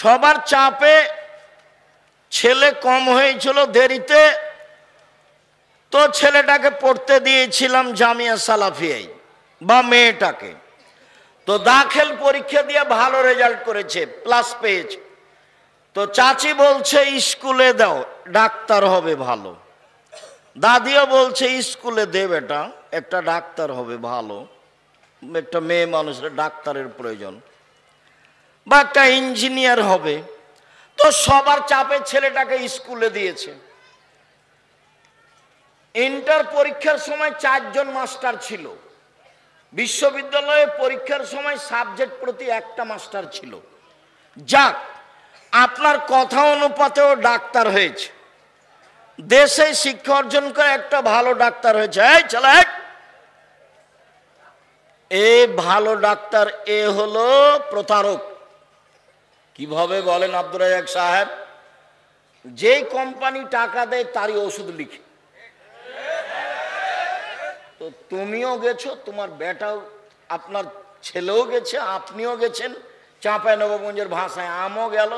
সবার চাপে ছেলে কম হয়েছিল দেরিতে, তো ছেলেটাকে পড়তে দিয়েছিলাম জামিয়া সালাফিয়ায় বা মেয়েটাকে। তো দাখিল পরীক্ষা দিয়ে ভালো রেজাল্ট করেছে, প্লাস পেয়েছে। তো চাচি বলছে স্কুলে দাও, ডাক্তার হবে ভালো। দাদিও বলছে স্কুলে দে বেটা, একটা ডাক্তার হবে ভালো, একটা মেয়ে মানুষের ডাক্তারের প্রয়োজন বা একটা ইঞ্জিনিয়ার হবে। তো সবার চাপে ছেলেটাকে স্কুলে দিয়েছে। ইন্টার পরীক্ষার সময় 4 জন মাস্টার ছিল, বিশ্ববিদ্যালয়ে পরীক্ষার সময় সাবজেক্ট প্রতি একটা মাস্টার ছিল। যাক, আপনার কথা অনুপাতেও ডাক্তার হয়েছে, দেশে শিক্ষা অর্জন করে একটা ভালো ডাক্তার হয়েছে। এই চলে, এ ভালো ডাক্তার, এ হলো প্রতারক। কিভাবে বলেন আব্দুর রাজ্জাক সাহেব? যেই কোম্পানি টাকা দেয় তারই ওষুধ লিখে। তো তুমিও গেছো, তোমার বেটাও, আপনার ছেলেও গেছে, আপনিও গেছেন। চাঁপাইনবাবগঞ্জের ভাষায় আমও গেল,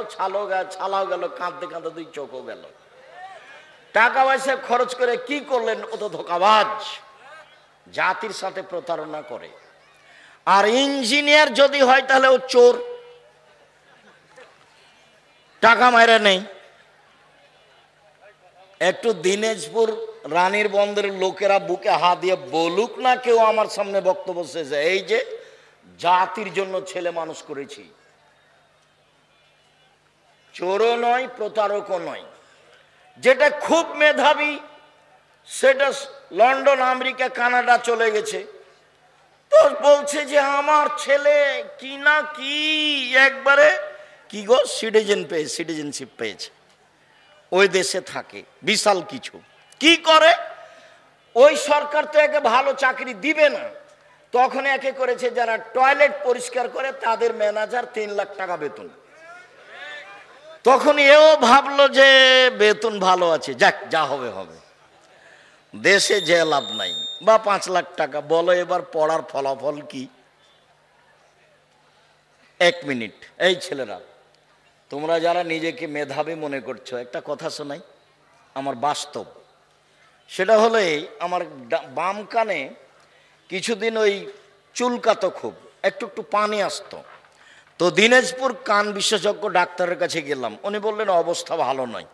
ছালাও গেল, কাঁদতে কাঁদতে 2 চোখও গেল। টাকা পয়সা খরচ করে কি করলেন? ও তো ধোঁকাবাজ, জাতির সাথে প্রতারণা করে। আর ইঞ্জিনিয়ার যদি হয় তাহলে ও চোর, টাকা মাইরা নেই। একটু দিনাজপুর রানীর বন্দরের লোকেরা বুকে হাত দিয়ে বলুক না কেউ আমার সামনে বক্তব্য শেষে, এই যে জাতির জন্য ছেলে মানুষ করেছি। চোরও নয়, প্রতারকও নয়। যেটা খুব মেধাবী সেটা লন্ডন, আমেরিকা, কানাডা চলে গেছে। তো বলছে যে আমার ছেলে কি না কি একবারে কি গো সিটিজেনশিপ পেয়েছে, ওই দেশে থাকে, বিশাল কিছু। কি করে? ওই সরকার তো একে ভালো চাকরি দিবে না, তখন একে করেছে যারা টয়লেট পরিষ্কার করে তাদের ম্যানেজার 3 লাখ টাকা বেতন। তখন এও ভাবলো যে বেতন ভালো আছে, যাক যা হবে হবে, দেশে যে লাভ নাই, বা 5 লাখ টাকা। বলো এবার পড়ার ফলাফল কি? 1 মিনিট, এই ছেলেরা, তোমরা যারা নিজেকে মেধাবী মনে করছো, একটা কথা শোনাই, আমার বাস্তব। সেটা হলো আমার বাম কানে কিছুদিন ওই চুলকাতো, খুব একটু একটু পানি আসতো। তো দিনাজপুর কান বিশেষজ্ঞ ডাক্তারের কাছে গেলাম, উনি বললেন অবস্থা ভালো নয়,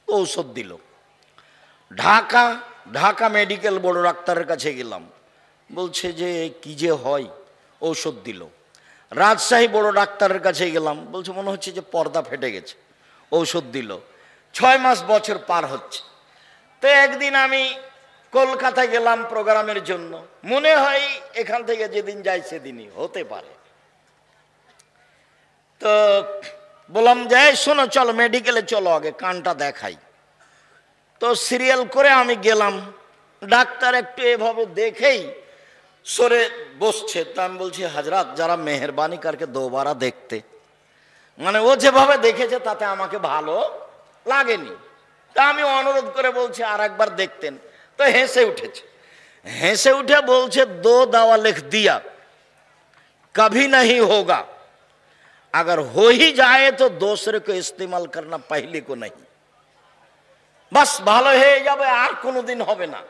ঔষধ দিল। ঢাকা মেডিকেল বড় ডাক্তারের কাছে গেলাম, বলছে যে কি যে হয়, ঔষধ দিল। রাজশাহী বড় ডাক্তারের কাছে গেলাম, বলছে মনে হচ্ছে যে পর্দা ফেটে গেছে, ঔষধ দিল। 6 মাস বছর পার হচ্ছে। তো একদিন আমি কলকাতা গেলাম প্রোগ্রামের জন্য, মনে হয় এখান থেকে যেদিন যাই সেদিনই হতে পারে। তো বললাম যে শোনো, চলো মেডিকেলে চলো, আগে কানটা দেখাই। তো সিরিয়াল করে আমি গেলাম, ডাক্তার একটু এভাবে দেখেই সরে বসছে। তা আমি বলছি হাজরাত যারা মেহরবানি করকে দোবারা দেখতে, মানে ও যেভাবে দেখেছে তাতে আমাকে ভালো লাগেনি। তা আমি অনুরোধ করে বলছি আর একবার দেখতেন। তো হেসে উঠেছে, হেসে উঠে বলছে 2 दवा लिख दिया, कभी नहीं होगा, अगर हो ही जाए तो दूसरे को इस्तेमाल करना, पहले को नहीं। বাস ভালো হয়ে যাবে, আর কোনোদিন হবে না।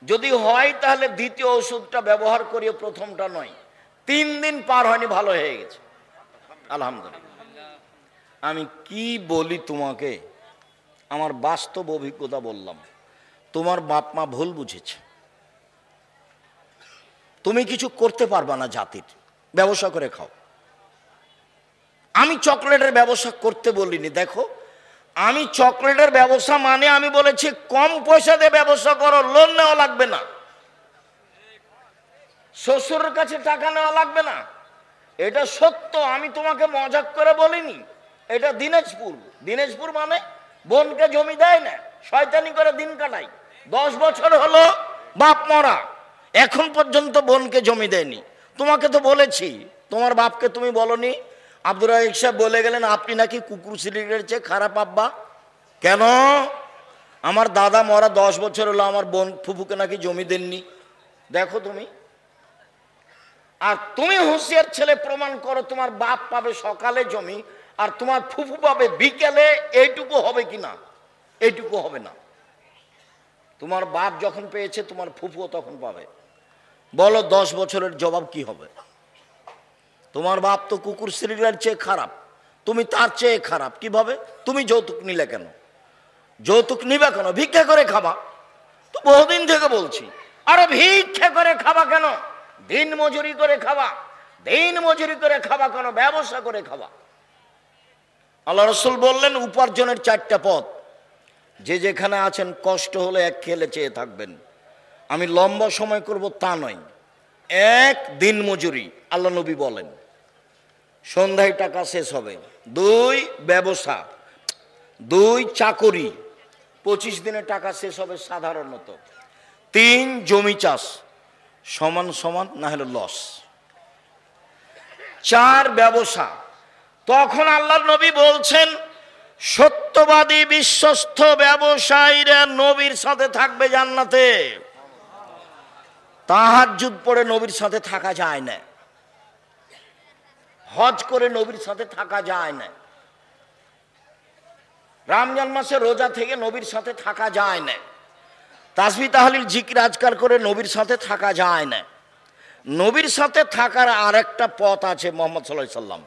যদি হয় তাহলে দ্বিতীয় ওষুধটা ব্যবহার করিও, প্রথমটা নয়। 3 দিন পার হয়নি, ভালো হয়ে গেছে, আলহামদুলিল্লাহ। আমি কি বলি তোমাকে, আমার বাস্তব অভিজ্ঞতা বললাম। তোমার বাপ মা ভুল বুঝেছে, তুমি কিছু করতে পারবা না জাতির, ব্যবসা করে খাও। আমি চকলেটের ব্যবসা করতে বলিনি, দেখো আমি চকলেটের ব্যবসা মানে আমি বলেছি কম পয়সা দিয়ে ব্যবসা করো, লোন নেওয়া লাগবে না, শ্বশুরের কাছে টাকা নেওয়া লাগবে না। এটা সত্য, আমি তোমাকে মজাক করে বলিনি। এটা দিনাজপুর মানে বোনকে জমি দেয় না, শয়তানি করে দিন কাটাই। 10 বছর হলো বাপ মরা, এখন পর্যন্ত বোনকে জমি দেয়নি। তোমাকে তো বলেছি, তোমার বাপকে তুমি বলনি? আব্দুর রাজ্জাক সাহেব বলে গেলেন আপনি নাকি কুকুর সিলিকের চেয়ে খারাপ আব্বা। কেন? আমার দাদা মরা 10 বছর হলো, আমার বোন ফুফুকে নাকি জমি দেননি। দেখো তুমি, আর তুমি হুঁশিয়ার ছেলে, প্রমাণ করো তোমার বাপ পাবে সকালে জমি আর তোমার ফুফু পাবে বিকেলে, এইটুকু হবে কি না? এইটুকু হবে না। তোমার বাপ যখন পেয়েছে তোমার ফুফুও তখন পাবে। বলো 10 বছরের জবাব কি হবে? তোমার বাপ তো কুকুর শ্রীরার চেয়ে খারাপ, তুমি তার চেয়ে খারাপ কিভাবে? তুমি যৌতুক নিলে কেন? যৌতুক নিবে কেন? ভিক্ষা করে খাবা তো, বহুদিন থেকে বলছি। আরে ভিক্ষা করে খাবা কেন? দিন মজুরি করে খাবা। দিন মজুরি করে খাবা কেন? ব্যবসা করে খাবা। আল্লাহ রাসূল বললেন উপার্জনের 4টা পথ। যে যেখানে আছেন কষ্ট হলে এক খেলে চেয়ে থাকবেন। আমি লম্বা সময় করব তা নয়। 1 দিন মজুরি, আল্লাহ নবী বলেন সন্ধ্যায় টাকা শেষ হবে। 2 ব্যবসা, 2 চাকরি, 25 দিনে টাকা শেষ হবে সাধারণত। 3 জমি চাষ, সমান সমান না হলে লস। 4 ব্যবসা। তখন আল্লাহর নবী বলছেন সত্যবাদী বিশ্বস্ত ব্যবসায়ীরা নবীর সাথে থাকবে জান্নাতে। তাহাজ্জুদ পড়ে নবীর সাথে থাকা যায় না, হজ করে নবীর সাথে থাকা যায় না, রমজান মাসে রোজা থেকে নবীর সাথে থাকা যায় না, তাসবিহ তাহলিল জিকির আজকার করে নবীর সাথে থাকা যায় না। নবীর সাথে থাকার আরেকটা পথ আছে মুহাম্মদ সাল্লাল্লাহু আলাইহি সাল্লাম,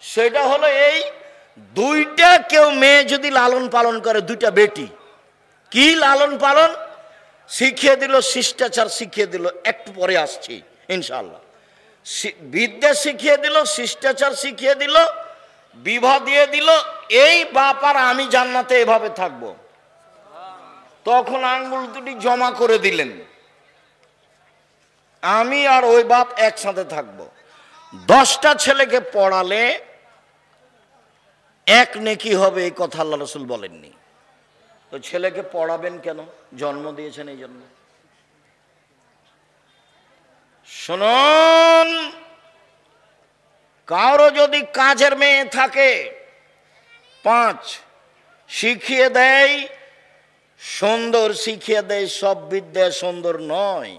সেটা হলো এই 2টা কেউ মেয়ে যদি লালন পালন করে, 2টা বেটি, কি লালন পালন শিখিয়ে দিল, শিষ্টাচার শিখিয়ে দিল, একটু পরে আসছি ইনশাআল্লাহ। বিদ্যা শিখিয়ে দিল, শিষ্টাচার শিখিয়ে দিল, বিবাহ দিয়ে দিল, এই বাপ আর আমি জান্নাতে এভাবে থাকবো। তখন আঙ্গুল দুটি জমা করে দিলেন, আমি আর ওই বাপ একসাথে থাকবো। 10টা ছেলেকে পড়ালে 1 নেকি হবে, এই কথা আল্লাহ রাসূল বলেননি। তো ছেলেকে পড়াবেন কেন? জন্ম দিয়েছেন এই জন্য। শুনুন, কারো যদি কাজের মেয়ে থাকে 5 শিখিয়ে দেয়, সুন্দর শিখিয়ে দেয়, সব বিদ্যা সুন্দর নয়,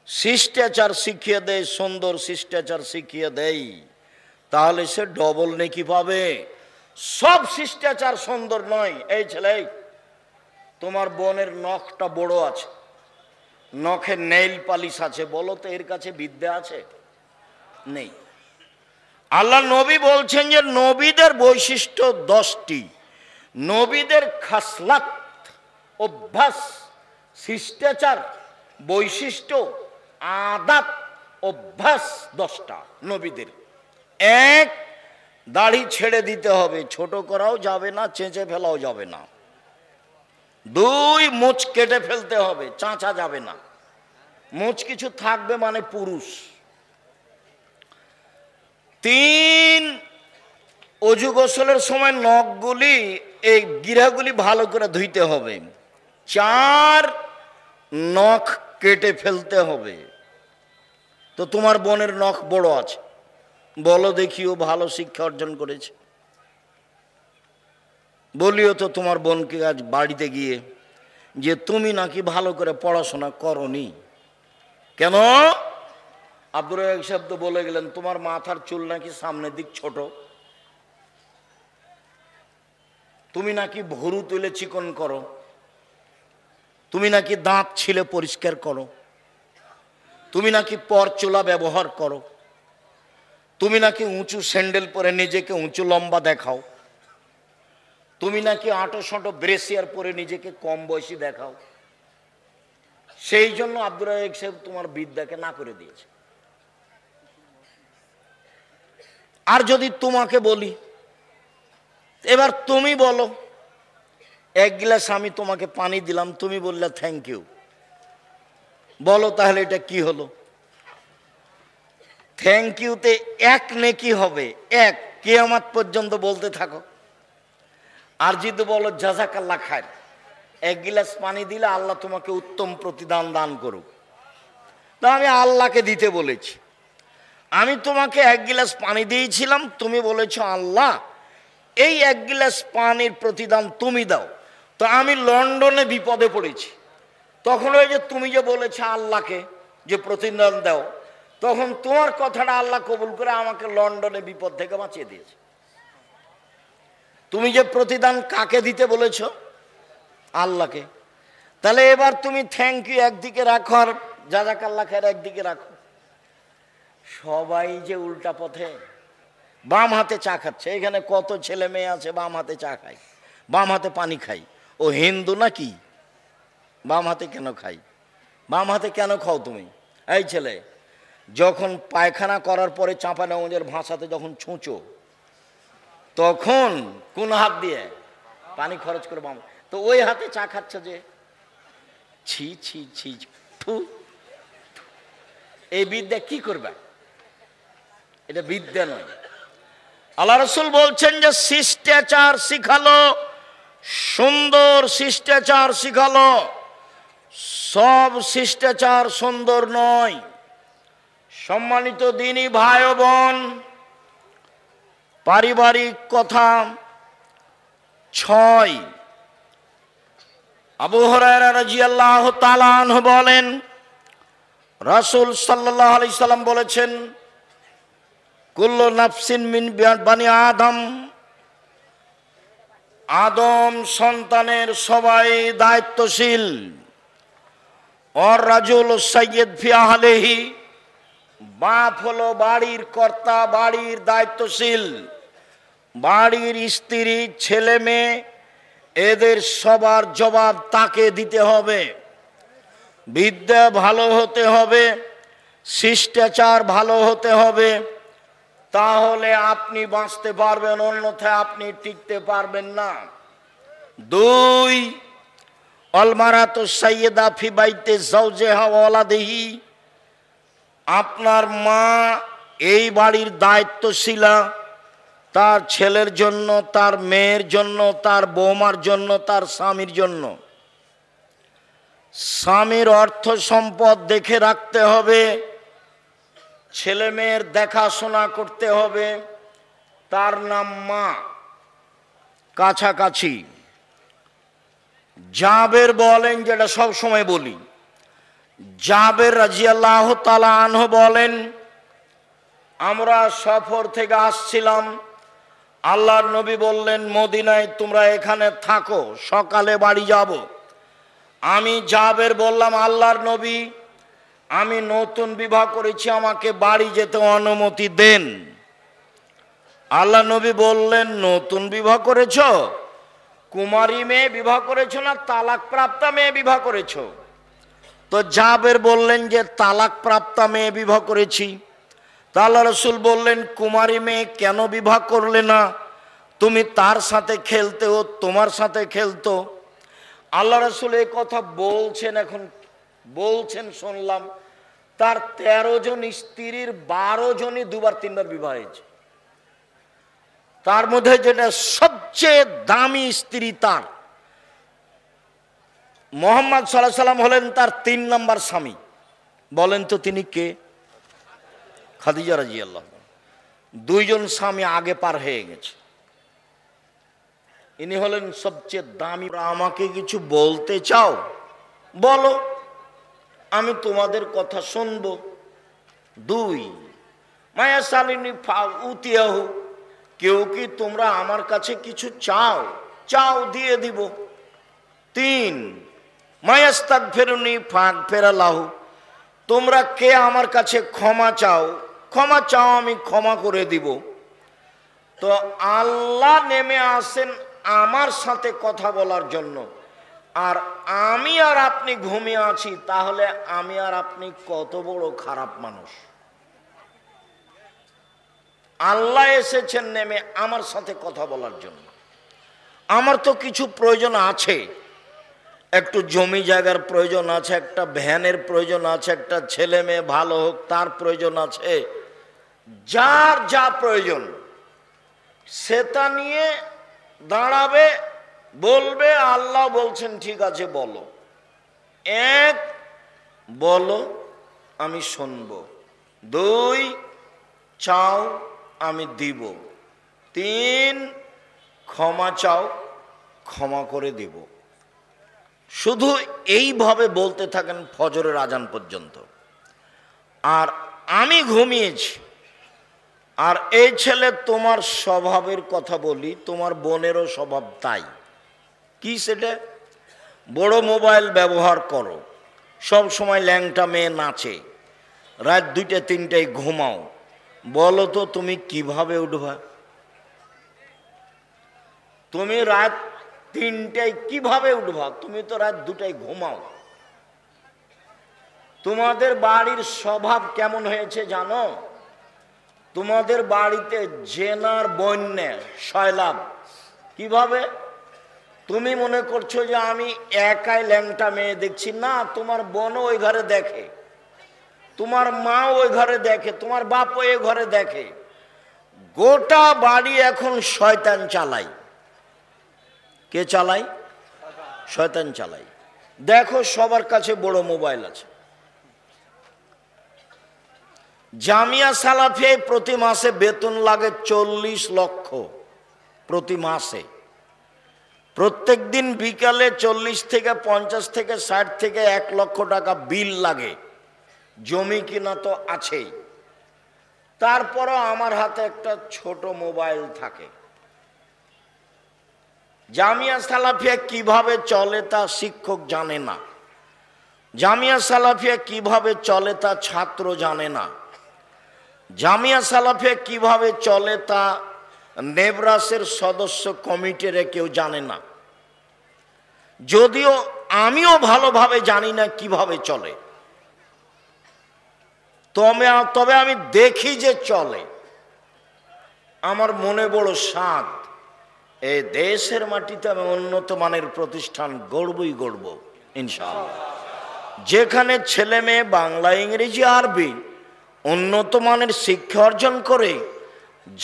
শিষ্টাচার শিখিয়ে দেয়, সুন্দর শিষ্টাচার শিখিয়ে দেয়, তাহলে সে ডবল নেকি পাবে। সব শিষ্টাচার সুন্দর নয়। এই ছেলে, তোমার বোনের নখটা বড় আছে, নখে নেইল পালিশ আছে, বলো তো এর কাছে বিদ্যা আছে? নেই। আল্লাহ নবী বলছেন যে নবীদের বৈশিষ্ট্য 10টি, নবীদের খাসলাত, অভ্যাস, শিষ্টাচার, বৈশিষ্ট্য, আদাব, অভ্যাস 10টা নবীদের। 1 দাড়ি ছেড়ে দিতে হবে, ছোট করাও যাবে না, চেঁচে ফেলাও যাবে না। 2 মুছ কেটে ফেলতে হবে, চাঁচা যাবে না, মুছ কিছু থাকবে মানে পুরুষ। 3 অজু গোসলের সময় নখগুলি, এই গিরাগুলি ভালো করে ধুইতে হবে। 4 নখ কেটে ফেলতে হবে। তো তোমার বোনের নখ বড় আছে, বলো দেখিও ভালো শিক্ষা অর্জন করেছে? বলিও তো তোমার বোনকে আজ বাড়িতে গিয়ে যে তুমি নাকি ভালো করে পড়াশোনা করনি। কেন? আব্দুর রাজ্জাক সাহেব তো বলে গেলেন তোমার মাথার চুল নাকি সামনের দিক ছোট, তুমি নাকি ভুরু তুলে চিকন করো, তুমি নাকি দাঁত ছিলে পরিষ্কার করো, তুমি নাকি পরচুলা ব্যবহার করো, তুমি নাকি উঁচু স্যান্ডেল পরে নিজেকে উঁচু লম্বা দেখাও, তুমি নাকি আঁটো সাঁটো ব্রেসিয়ার পরে নিজেকে কম বয়সী দেখাও। সেই জন্য আব্দুর রাজ্জাক সাহেব তোমার বিদ্যাকে না করে দিয়েছে। আর যদি তোমাকে বলি, এবার তুমি বলো, 1 গ্লাস আমি তোমাকে পানি দিলাম, তুমি বললে থ্যাংক ইউ, বলো তাহলে এটা কি হলো? থ্যাংক ইউতে 1 নেকি হবে, 1, কিয়ামত পর্যন্ত বলতে থাকো। আর যদি বলো জাযাকাল্লাহ খায়র, 1 গ্লাস পানি দিলে আল্লাহ তোমাকে উত্তম প্রতিদান দান করুক, তা আমি আল্লাহকে দিতে বলেছি। আমি তোমাকে 1 গ্লাস পানি দিয়েছিলাম, তুমি বলেছো আল্লাহ এই 1 গ্লাস পানির প্রতিদান তুমি দাও। তো আমি লন্ডনে বিপদে পড়েছি, তখন ওই যে তুমি যে বলেছো আল্লাহকে যে প্রতিদান দাও, তখন তোমার কথাটা আল্লাহ কবুল করে আমাকে লন্ডনে বিপদ থেকে বাঁচিয়ে দিয়েছে। তুমি যে প্রতিদান কাকে দিতে বলেছ? আল্লাহকে। তাহলে এবার তুমি থ্যাংক ইউ একদিকে রাখো আর জাযাকাল্লাহ খায়ের একদিকে রাখো। সবাই যে উল্টা পথে, বাম হাতে চা খাচ্ছে। এখানে কত ছেলে মেয়ে আছে বাম হাতে চা খায়, বাম হাতে পানি খায়। ও হিন্দু নাকি? বাম হাতে কেন খাই? বাম হাতে কেন খাও তুমি? এই ছেলে, যখন পায়খানা করার পরে চাঁপানেওয়াজের ভাষাতে যখন ছুঁচো, তখন কোন হাত দিয়ে পানি খরচ করে বাম, তো ওই হাতে চা খাচ্ছ যে, ছি ছি ছি। এই বিদ্যা কি করবে? এটা বিদ্যা নয়। আল্লাহ রাসূল বলছেন যে শিষ্টাচার শিখালো, সুন্দর শিষ্টাচার শিখালো। সব শিষ্টাচার সুন্দর নয়। সম্মানিত দিনী ভাই ও বোন, পারিবারিক কথা 6। আবু হুরায়রা রাদিয়াল্লাহু তাআলা আনহু বলেন, রাসূল সাল্লাল্লাহু আলাইহি সাল্লাম বলেছেন, কুল্লু নাফসিন মিন বানি আদম, আদম সন্তানের সবাই দায়িত্বশীল। অর রাজুল সাইয়্যিদ ফি আহলিহি, বাপ হলো বাড়ির কর্তা, বাড়ির দায়িত্বশীল। বাড়ির স্ত্রী, ছেলে মেয়ে, এদের সবার জবাব তাকে দিতে হবে। বিদ্যা ভালো হতে হবে, শিষ্টাচার ভালো হতে হবে, তাহলে আপনি বাঁচতে পারবেন, অন্যথায় আপনি টিকতে পারবেন না। 2, অলমারাতু সাইয়্যিদা ফি বাইতি যাওজিহা ওয়া ওয়ালাদিহি, আপনার মা এই বাড়ির দায়িত্বশীলা, তার ছেলের জন্য, তার মেয়ের জন্য, তার বৌমার জন্য, তার স্বামীর জন্য। স্বামীর অর্থ সম্পদ দেখে রাখতে হবে, ছেলে মেয়ের দেখাশোনা করতে হবে। তার নাম মা, কাছাকাছি। জাবের বলেন, যেটা সব সময় বলি, জাবের রাদিয়াল্লাহু তাআলা আনহু বলেন, আমরা সফর থেকে আসছিলাম, আল্লাহর নবী বললেন, মদিনায় তোমরা এখানে থাকো, সকালে বাড়ি যাব। আমি জাবের বললাম, আল্লাহর নবী, আমি নতুন বিবাহ করেছি, আমাকে বাড়ি যেতে অনুমতি দেন। আল্লাহ নবী বললেন, নতুন বিবাহ করেছো? কুমারী মেয়ে বিবাহ করেছো না তালাক প্রাপ্তা মেয়ে বিবাহ করেছো? তো জাবের বললেন যে তালাক প্রাপ্তা মেয়ে বিবাহ করেছি। তা আল্লাহ রাসূল বললেন, কুমারী মেয়ে কেন বিবাহ করলে না? তুমি তার সাথে খেলতে, ও তোমার সাথে খেলতো। আল্লাহ রাসূল এই কথা বলছেন, এখন বলছেন শুনলাম, তার 13 জন স্ত্রীর 12 জনই 2বার 3বার বিবাহ হয়েছে। তার মধ্যে যেটা সবচেয়ে দামি স্ত্রী তার, মুহাম্মদ সাল্লাল্লাহু আলাইহি সাল্লাম হলেন তার 3 নম্বর স্বামী। বলেন তো তিনি কে? খাদিজা রাদিয়াল্লাহু আনহা। 2 জন স্বামী আগে পার হয়ে গেছে, ইনি হলেন সবচেয়ে দামি। আমাকে কিছু বলতে চাও বলো, আমি তোমাদের কথা শুনবো। 2, মায়া সালিনী উতিয়াহু, কেউ কি তোমরা আমার কাছে কিছু চাও? চাও, দিয়ে দিব। 3, মায়াস্তাগফিরুনি ফাগফিরালাহু, তোমরা কে আমার কাছে ক্ষমা চাও? ক্ষমা চাও, আমি ক্ষমা করে দিব। তো আল্লাহ নেমে আসেন আমার সাথে কথা বলার জন্য, আর আমি আর আপনি ঘুমিয়ে আছি, তাহলে আমি আর আপনি কত বড় খারাপ মানুষ। আল্লাহ এসেছেন নেমে আমার সাথে কথা বলার জন্য। আমার তো কিছু প্রয়োজন আছে, একটু জমি জায়গার প্রয়োজন আছে, একটা ভ্যানের প্রয়োজন আছে, একটা ছেলে মেয়ে ভালো হোক তার প্রয়োজন আছে। যার যা প্রয়োজন সেটা নিয়ে দাঁড়াবে, বলবে। আল্লাহ বলছেন ঠিক আছে বলো। 1, বলো আমি শুনবো। 2, চাও আমি দিব। 3, ক্ষমা চাও, ক্ষমা করে দিব। শুধু এইভাবে বলতে থাকেন ফজরের আজান পর্যন্ত। আর আমি ঘুমিয়েছি, আর এই ছেলে তোমার স্বভাবের কথা বলি, তোমার বোনেরও স্বভাব তাই। কি সেটা? বড় মোবাইল ব্যবহার করো, সব সময় ল্যাংটা মেয়ে নাচে, রাত 2টা 3টায় ঘুমাও। বলো তো তুমি কিভাবে উঠবা? তুমি রাত 3টায় কিভাবে উঠবা? তুমি তো রাত 2টায় ঘুমাও। তোমাদের বাড়ির স্বভাব কেমন হয়েছে জানো? তোমাদের বাড়িতে জেনার বন্যা সয়লাভ। কিভাবে? তুমি মনে করছো যে আমি একাই ল্যাংটা মেয়ে দেখছি, না, তোমার বোনও ওই ঘরে দেখে, তোমার মা ওই ঘরে দেখে, তোমার বাপ ওই ঘরে দেখে। গোটা বাড়ি এখন শয়তান চালায়। কে চালায়? শয়তান চালায়। দেখো সবার কাছে বড় মোবাইল আছে। জামিয়া সালাফিয়ায় প্রতি মাসে বেতন লাগে 40 লক্ষ প্রতি মাসে। প্রত্যেক দিন বিকালে 40 থেকে 50 থেকে 60 থেকে 1 লক্ষ টাকা বিল লাগে। জমি কিনা তো আছেই, তারপরও আমার হাতে একটা ছোট মোবাইল থাকে। জামিয়া সালাফিয়া কিভাবে চলে তা শিক্ষক জানে না, জামিয়া সালাফিয়া কিভাবে চলে তা ছাত্র জানে না, জামিয়া সালাফিয়া কিভাবে চলে তা নেবরাসের সদস্য কমিটির কেউ জানে না। যদিও আমিও ভালোভাবে জানি না কিভাবে চলে, তবে আমি দেখি যে চলে। আমার মনে বড় স্বাদ, এই দেশের মাটিতে আমি উন্নত মানের প্রতিষ্ঠান গড়বই গড়ব ইনশাআল্লাহ, যেখানে ছেলে মেয়ে বাংলা ইংরেজি আরবি উন্নত মানের শিক্ষা অর্জন করে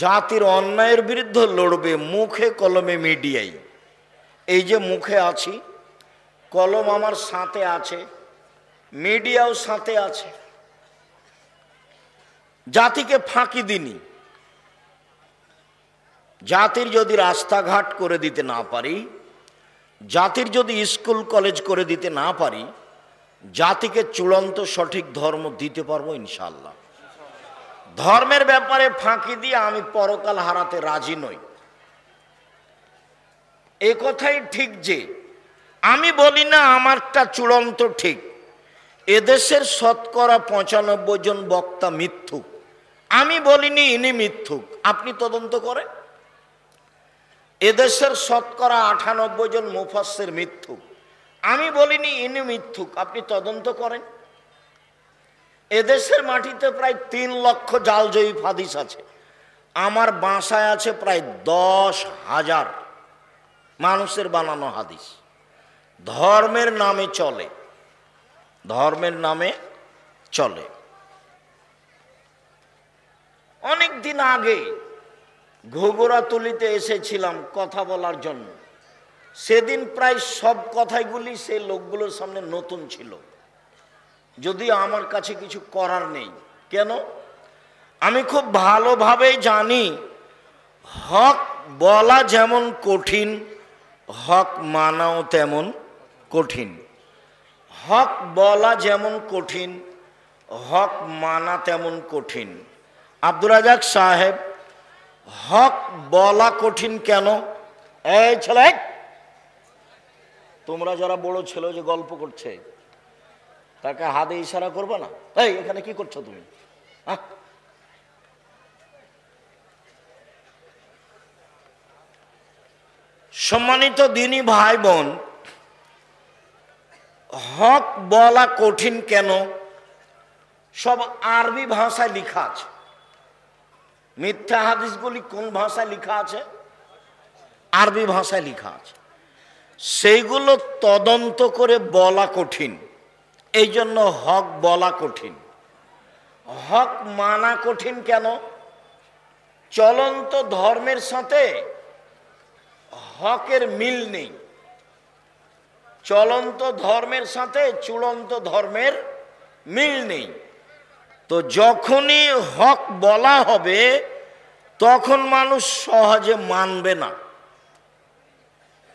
জাতির অন্যায়ের বিরুদ্ধে লড়বে মুখে কলমে মিডিয়ায়। এই যে মুখে আছি, কলম আমার সাথে আছে, মিডিয়াও সাথে আছে। জাতিকে ফাঁকি দিনি। জাতির যদি রাস্তাঘাট করে দিতে না পারি, জাতির যদি স্কুল কলেজ করে দিতে না পারি, জাতিকে চূড়ান্ত সঠিক ধর্ম দিতে পারবো ইনশাআল্লাহ। ধর্মের ব্যাপারে ফাঁকি দিয়ে আমি পরকাল হারাতে রাজি নই। এ কথাই ঠিক যে আমি বলি না আমারটা চূড়ান্ত ঠিক। এদেশের শতকরা 95 জন বক্তা মিথ্যুক। আমি বলিনি ইনি মিথ্যুক, আপনি তদন্ত করেন। এদেশের শতকরা 98 জন মুফাসসির মিথ্যুক। আমি বলিনি ইনি মিথ্যুক, আপনি তদন্ত করেন। এদেশের মাটিতে প্রায় 3 লক্ষ জাল জয়ীফ হাদিস আছে। আমার বাসায় আছে প্রায় 10,000 মানুষের বানানো হাদিস। ধর্মের নামে চলে, ধর্মের নামে চলে। অনেক দিন আগে ঘুঘুরাতুলিতে এসেছিলাম কথা বলার জন্য। সেদিন প্রায় সব কথাগুলি সেই লোকগুলোর সামনে নতুন ছিল, যদিও আমার কাছে কিছু করার নেই। কেন? আমি খুব ভালোভাবেই জানি হক বলা যেমন কঠিন, হক মানাও তেমন কঠিন। হক বলা যেমন কঠিন, হক মানা তেমন কঠিন। আব্দুর রাজাক সাহেব, হক বলা কঠিন কেন? এই ছেলে, তোমরা যারা বড় ছেলে যে গল্প করছে তাকে হাতে ইশারা করবে না? এই এখানে কি করছো তুমি? সম্মানিত দিনী ভাই বোন, হক বলা কঠিন কেন? সব আরবি ভাষায় লেখা আছে। মিথ্যা হাদিসগুলি কোন ভাষায় লেখা আছে? আরবি ভাষায় লেখা আছে। সেইগুলো তদন্ত করে বলা কঠিন, এই জন্য হক বলা কঠিন। হক মানা কঠিন কেন? চলন্ত ধর্মের সাথে হকের মিল নেই। চলন্ত ধর্মের সাথে চূড়ান্ত ধর্মের মিল নেই। তো যখনই হক বলা হবে তখন মানুষ সহজে মানবে না,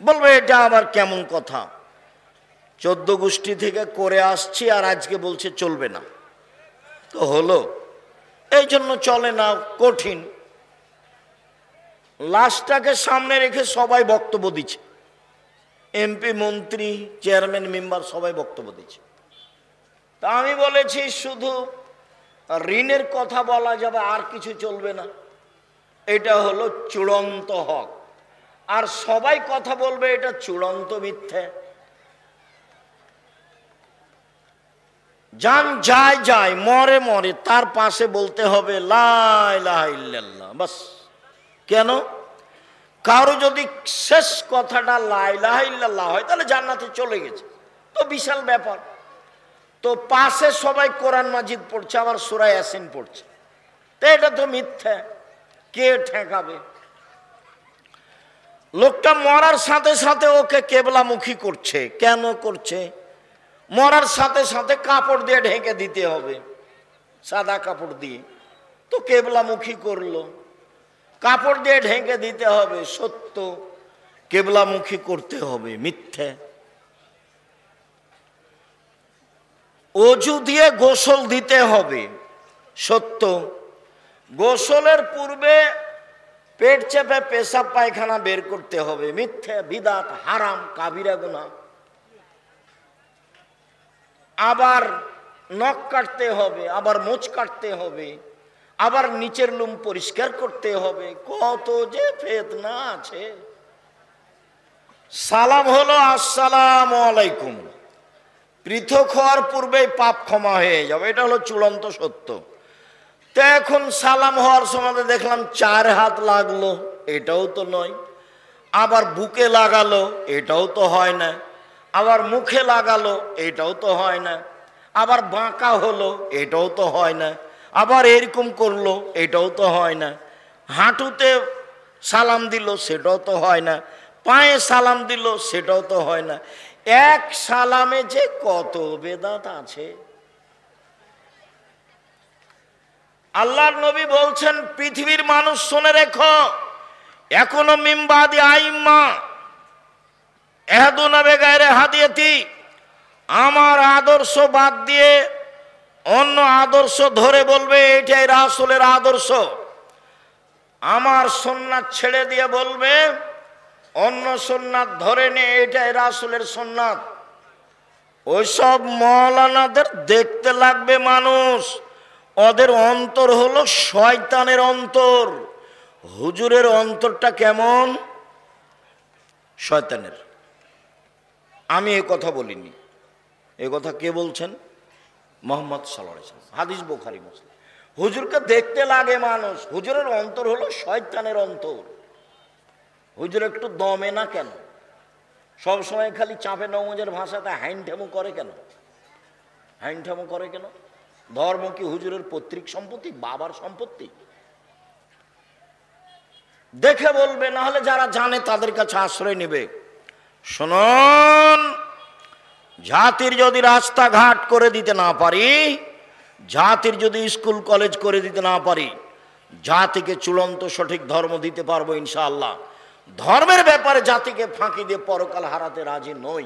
বলবে এটা আবার কেমন কথা, 14 গোষ্ঠী থেকে করে আসছি আর আজকে বলছে চলবে না। তো হলো, এই জন্য চলে না, কঠিন। লাশটাকে সামনে রেখে সবাই বক্তব্য দিচ্ছে, এমপি, মন্ত্রী, চেয়ারম্যান, মেম্বার সবাই বক্তব্য দিচ্ছে। তা আমি বলেছি শুধু ঋণের কথা বলা যাবে, আর কিছু চলবে না, এটা হলো চূড়ান্ত হক। আর সবাই কথা বলবে এটা চূড়ান্ত মিথ্যে। যান যায় যায়, মরে মরে, তার পাশে বলতে হবে লা ইলাহা ইল্লাল্লাহ, বাস। কেন? কারো যদি শেষ কথাটা লা ইলাহা ইল্লাল্লাহ হয় তাহলে জান্নাতে চলে গেছে, তো বিশাল ব্যাপার। তো পাশে সবাই কোরআন মাজিদ পড়ছে, আবার সূরা ইয়াসিন পড়ছে, তো এটা তো মিথ্যা, কে ঠেকাবে? লোকটা মরার সাথে সাথে ওকে কেবলামুখী করছে। কেন করছে? মরার সাথে সাথে কাপড় দিয়ে ঢেকে দিতে হবে, সাদা কাপড় দিয়ে, তো কেবলামুখী করলো। কাপড় দিয়ে ঢেকে দিতে হবে, সত্য। কেবলামুখী করতে হবে, মিথ্যে। অজু দিয়ে গোসল দিতে হবে, সত্য। গোসলের পূর্বে পেট চেপে পেশাব পায়খানা বের করতে হবে, মিথ্যে, বিদআত, হারাম, কাবিরা গুনাহ। আবার নখ কাটতে হবে, আবার মোচ কাটতে হবে, আবার নিচের লুম পরিষ্কার করতে হবে, কত যে ফিতনা আছে। সালাম হলো আসসালামু আলাইকুম, পৃথক হওয়ার পূর্বেই পাপ ক্ষমা হয়ে যাবে, এটা হলো চূড়ান্ত সত্য। তো এখন সালাম হওয়ার সময় দেখলাম 4 হাত লাগলো, এটাও তো নয়। আবার বুকে লাগালো, এটাও তো হয় না। আবার মুখে লাগালো, এটাও তো হয় না। আবার বাঁকা হলো, এটাও তো হয় না। আবার এরকম করলো, এটাও তো হয় না। হাঁটুতে সালাম দিল, সেটাও তো হয় না। পায়ে সালাম দিল, সেটাও তো হয় না। এক সালামে যে কত বেদাত আছে। আল্লাহর নবী বলছেন, পৃথিবীর মানুষ শুনে রেখো, এখনো মিম্বাদি আইম্মা এহাদুনা বেগায়রে হাদিয়াতি, আমার আদর্শ বাদ দিয়ে অন্য আদর্শ ধরে বলবে এটাই রাসূলের আদর্শ। আমার সুন্নাত ছেড়ে দিয়ে বলবে অন্য সুন্নাত ধরে নে, এটাই রাসূলের সুন্নাত। ওইসব মাওলানাদের দেখতে লাগবে মানুষ, ওদের অন্তর হলো শয়তানের অন্তর। হুজুরের অন্তরটা কেমন? শয়তানের। আমি এ কথা বলিনি, এ কথা কে বলছেন? মুহাম্মদ সাল্লাল্লাহু আলাইহি ওয়াসাল্লাম, হাদিস বুখারী মুসলিম। হুজুরকে দেখতে লাগে মানুষ, হুজুরের অন্তর হলো শয়তানের অন্তর। হুজুর একটু দমে না কেন? সবসময় খালি চাপে নমজের ভাষাতে হাইনঠামো করে কেন? হাইনঠামো করে কেন? ধর্ম কি হুজুরের পৈতৃক সম্পত্তি, বাবার সম্পত্তি? দেখে বলবে, না হলে যারা জানে তাদের কাছে আশ্রয় নেবে। শুনুন, জাতির যদি রাস্তাঘাট করে দিতে না পারি, জাতির যদি স্কুল কলেজ করে দিতে না পারি, জাতিকে চূড়ান্ত সঠিক ধর্ম দিতে পারবো ইনশাআল্লাহ। ধর্মের ব্যাপারে জাতিকে ফাঁকি দিয়ে পরকাল হারাতে রাজি নই।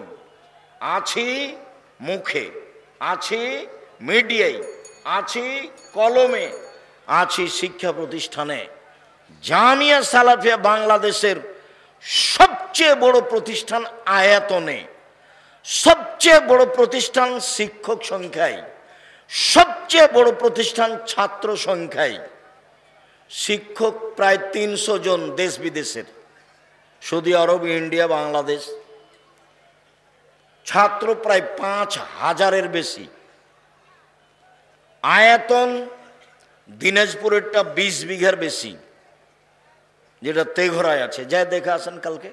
আছি মুখে, আছি মিডিয়ায়, আছি কলমে, আছি শিক্ষা প্রতিষ্ঠানে। জামিয়া সালাফিয়া বাংলাদেশের সবচেয়ে বড় প্রতিষ্ঠান আয়তনে, সবচেয়ে বড় প্রতিষ্ঠান শিক্ষক সংখ্যায়, সবচেয়ে বড় প্রতিষ্ঠান ছাত্র সংখ্যায়। শিক্ষক প্রায় 300 জন দেশ বিদেশের, সৌদি আরব, ইন্ডিয়া, বাংলাদেশ। ছাত্র প্রায় 5000-এর বেশি। আয়তন দিনাজপুরেরটা 20 বিঘার বেশি, যেটা তেঘরায় আছে, যা দেখে আসেন কালকে।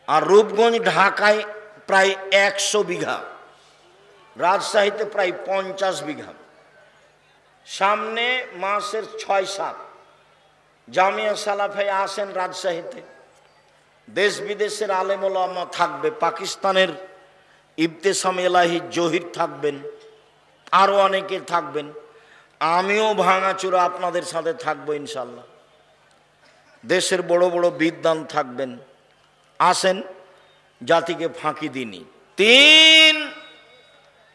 আর রূপগঞ্জ ঢাকায় প্রায় 100 বিঘা, রাজশাহীতে প্রায় 50 বিঘা। সামনে মাসের 6-7 জামিয়া সালাফিয়া আসেন রাজশাহীতে। দেশ বিদেশের আলেম ওলামা থাকবে, পাকিস্তানের ইবতেসাম এলাহি জহির থাকবেন, আরো অনেকে থাকবেন। আমিও ভাঙাচুরা আপনাদের সাথে থাকবো ইনশাল্লাহ। দেশের বড় বড় বিদ্বান থাকবেন। আসেন, জাতিকে ফাঁকি দিনি। 3,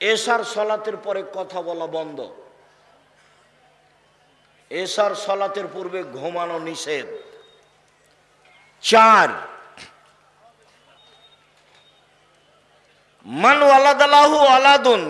এশার সলাতের পরে কথা বলা বন্ধ। এশার সলাতের পূর্বে ঘুমানো নিষেধ। 4 মান ওয়ালাদালাহু ওয়ালাদুন,